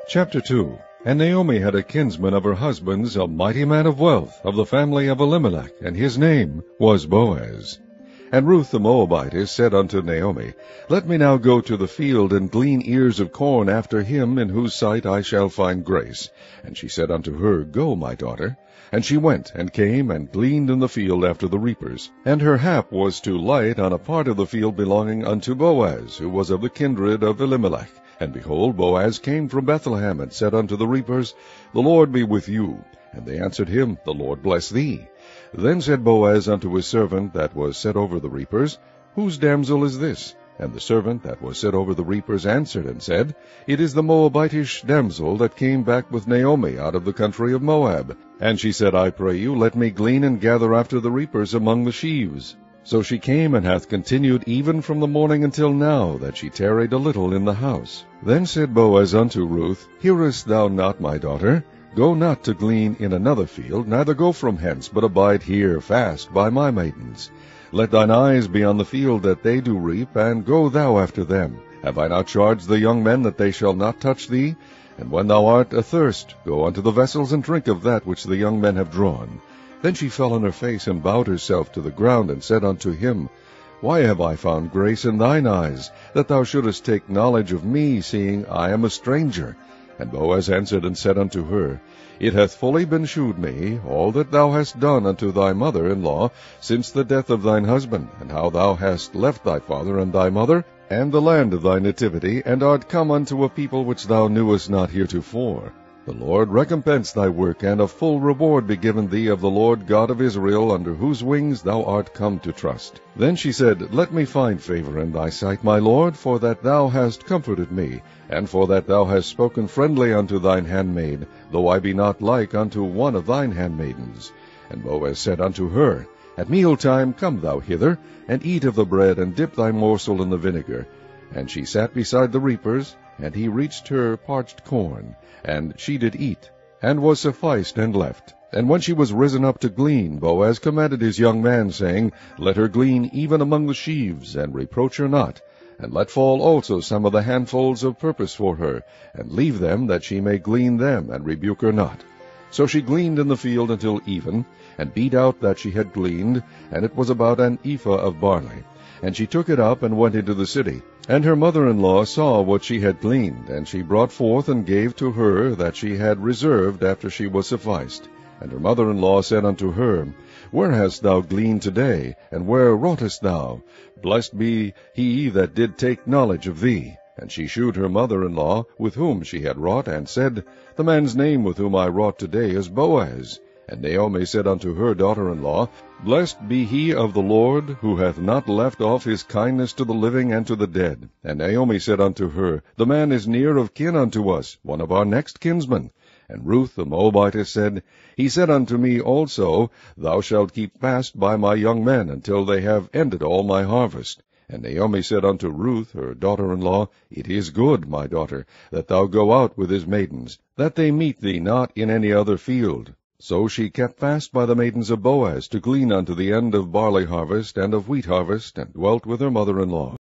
Chapter 2. And Naomi had a kinsman of her husband's, a mighty man of wealth, of the family of Elimelech, and his name was Boaz. And Ruth the Moabitess said unto Naomi, Let me now go to the field, and glean ears of corn after him, in whose sight I shall find grace. And she said unto her, Go, my daughter. And she went, and came, and gleaned in the field after the reapers. And her hap was to light on a part of the field belonging unto Boaz, who was of the kindred of Elimelech. And behold, Boaz came from Bethlehem, and said unto the reapers, The Lord be with you. And they answered him, The Lord bless thee. Then said Boaz unto his servant that was set over the reapers, Whose damsel is this? And the servant that was set over the reapers answered and said, It is the Moabitish damsel that came back with Naomi out of the country of Moab. And she said, I pray you, let me glean and gather after the reapers among the sheaves. So she came, and hath continued even from the morning until now, that she tarried a little in the house. Then said Boaz unto Ruth, Hearest thou not, my daughter? Go not to glean in another field, neither go from hence, but abide here fast by my maidens. Let thine eyes be on the field that they do reap, and go thou after them. Have I not charged the young men that they shall not touch thee? And when thou art athirst, go unto the vessels, and drink of that which the young men have drawn. Then she fell on her face, and bowed herself to the ground, and said unto him, Why have I found grace in thine eyes, that thou shouldest take knowledge of me, seeing I am a stranger? And Boaz answered and said unto her, It hath fully been shewed me, all that thou hast done unto thy mother-in-law, since the death of thine husband, and how thou hast left thy father and thy mother, and the land of thy nativity, and art come unto a people which thou knewest not heretofore. The Lord recompense thy work, and a full reward be given thee of the Lord God of Israel, under whose wings thou art come to trust. Then she said, Let me find favor in thy sight, my Lord, for that thou hast comforted me, and for that thou hast spoken friendly unto thine handmaid, though I be not like unto one of thine handmaidens. And Boaz said unto her, At mealtime come thou hither, and eat of the bread, and dip thy morsel in the vinegar. And she sat beside the reapers, and he reached her parched corn, and she did eat, and was sufficed, and left. And when she was risen up to glean, Boaz commanded his young man, saying, Let her glean even among the sheaves, and reproach her not. And let fall also some of the handfuls of purpose for her, and leave them, that she may glean them, and rebuke her not. So she gleaned in the field until even, and beat out that she had gleaned, and it was about an ephah of barley. And she took it up, and went into the city. And her mother-in-law saw what she had gleaned, and she brought forth and gave to her that she had reserved after she was sufficed. And her mother-in-law said unto her, Where hast thou gleaned today, and where wroughtest thou? Blessed be he that did take knowledge of thee. And she shewed her mother-in-law with whom she had wrought, and said, The man's name with whom I wrought today is Boaz. And Naomi said unto her daughter-in-law, Blessed be he of the Lord, who hath not left off his kindness to the living and to the dead. And Naomi said unto her, The man is near of kin unto us, one of our next kinsmen. And Ruth the Moabitess said, He said unto me also, Thou shalt keep fast by my young men, until they have ended all my harvest. And Naomi said unto Ruth, her daughter-in-law, It is good, my daughter, that thou go out with his maidens, that they meet thee not in any other field. So she kept fast by the maidens of Boaz, to glean unto the end of barley harvest and of wheat harvest, and dwelt with her mother-in-law.